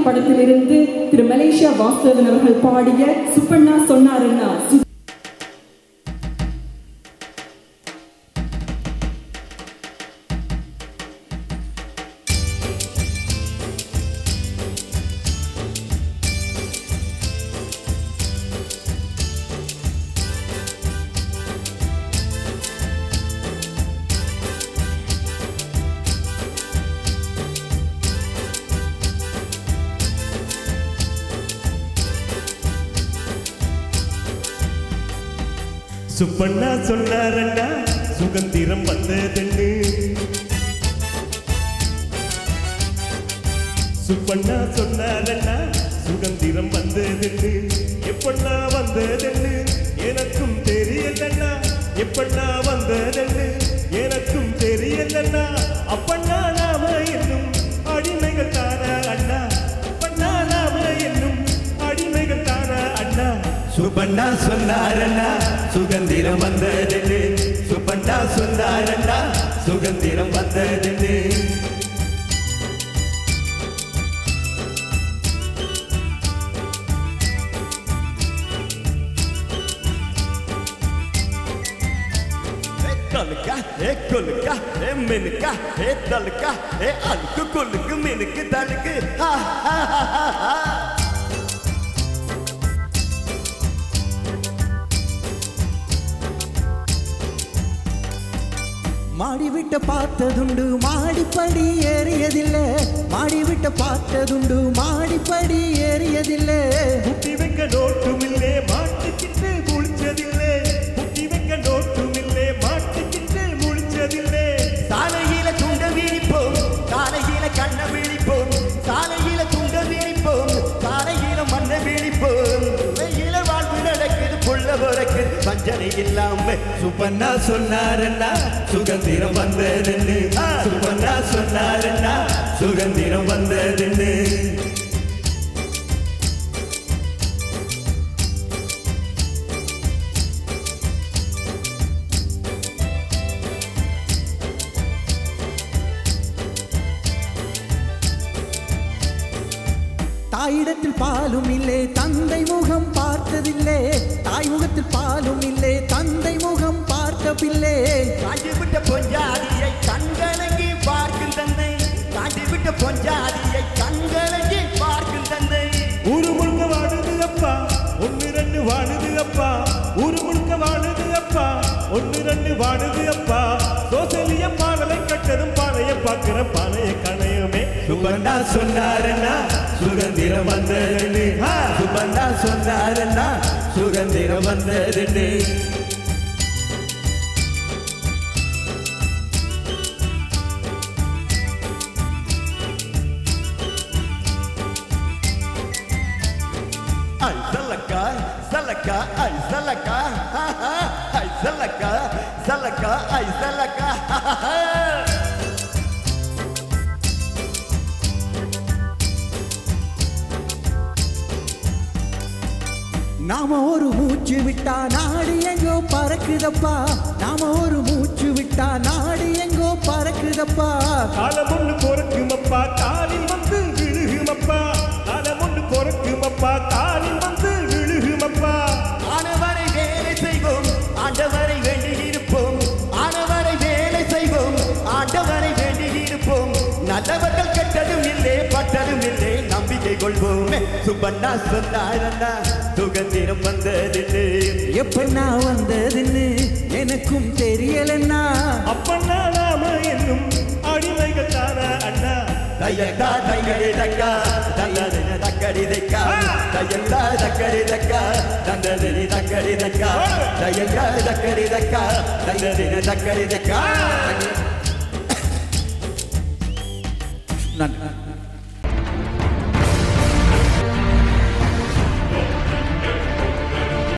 படத்திலிருந்து திரு மலேசியா வாசுதேவன் அவர்கள் பாடிய சுப்பண்ணா சொன்னாருன்னா. சுப்பண்ணா சொன்னாரண்டா சுகந்திரம் வந்ததென்னு. சுப்பண்ணா சொன்னாரண்டா சுகந்திரம் வந்ததென்னு. எப்பண்ணா வந்ததென்னு எனக்கும் தெரியலண்ணா. எப்பண்ணா வந்ததென்னு எனக்கும் தெரியலண்ணா. அப்பண்ணா நாம என்னும் அடிமைகள் தானா அண்ணா. அப்பண்ணா நாம என்னும் அடிமைகள் தானா அண்ணா. சுப்பண்ணா சொன்னாரண்ணா சுகந்திரம் வந்ததென்னு. சுப்பண்ணா சொன்னாரண்ணா சுகந்திரம் வந்ததென்னு. கொலுக்கா கொலுக்கா மெனுக்கா தலுக்கா அழுக்கு கொலுக்கு மெனுக்கு தழுக்கு. மாடி விட்ட பார்த்ததுண்டு மாடிப்படி ஏறியதில்லை. மாடி விட்ட பார்த்ததுண்டு மாடிப்படி ஏறியதில்லை. புட்டி வைக்க நோட்டுமில்லே மாட்டிக்கிட்டு முழிச்சதில்லை. புட்டி வைக்க நோட்டுமில்லே மாட்டிக்கிட்டு முழிச்சதில்லை. சாலையில துண்ட விழிப்போம் சாலையில கண்ண விழிப்போம். சாலையில துண்ட விழிப்போம் சாலையில மண்ண விழிப்போம். வெயில வாழ்வு நடக்குது புள்ள பிறக்குது வஞ்சனை இல்லாம. சுப்பண்ணா சொன்னாரண்ணா சுகந்திரம் வந்ததென்னு. சுப்பண்ணா சொன்னாரண்ணா சுகந்திரம் வந்ததென்னு. தாயிடத்தில் பாலும் இல்லை தந்தை முகம் பார்த்ததில்லை. தாய் முகத்தில் பாலும் இல்லை தந்தை முகம் பார்த்த பிள்ளை. காஞ்சி விட்ட பொஞ்சாதியை கண்கலங்கி பார்க்கும் தந்தை. காஞ்சி விட்ட பொஞ்சாதியை கண்கலங்கி பார்க்கும் தந்தை. ஊரு முழுக்க வாழுது அப்பா ஒன்னு ரெண்டு வாழுது அப்பா. ஊரு முழுக்க வாழுது அப்பா ஒன்னு ரெண்டு வாழுது அப்பா. சோசலிய பாடலை கட்டதும் பானைய பார்க்கிற பானைய கணையுமே. சுப்பண்ணா சொன்னாரண்ணா சுகந்திரம் வந்ததென்னு. சுப்பண்ணா சொன்னாரண்ணா சுகந்திரம் வந்ததென்னு. ஐ சலக்கா சலக்கா ஐ சலக்கா ஐ சலக்கா சலக்கா ஐ சலக்கா. நாம ஒரு மூச்சு விட்டா நாடு எங்கோ பறக்குதப்பா. நாம ஒரு மூச்சு விட்டா நாடு எங்கோ பறக்குதப்பா. காலம் ஒன்று பொறுக்குமப்பா காலில் வந்து விழுகுமப்பா. காலம் ஒன்று பொறுக்குமப்பா காலில் வந்து விழுகுமப்பா. ஆனவரை வேலை செய்வோம் ஆண்டவரை வேண்டி இருப்போம். ஆனவரை வேலை செய்வோம் ஆண்டவரை வேண்டி இருப்போம். நல்லவர்கள் கெட்டதும் இல்லை பட்டதும் இல்லை நம்பிக்கை கொள்வோமே. சுப்பண்ணா சொன்னாரண்ணா சுகந்திரம் வந்ததுன்னு. எப்பண்ணா வந்ததுன்னு எனக்கும் தெரியலண்ணா. அப்பண்ணா நாம என்னும் அடிமைகள் தானா அண்ணா. தையக்கா தையடி தக்கா தந்ததின தக்கடி தைக்கா. தையக்கா தக்கடி தக்கா தந்ததினி தக்கடி தைக்கா. தையக்கா தக்கடி தக்கா தந்ததின தக்கடி தைக்கா. நன்றி.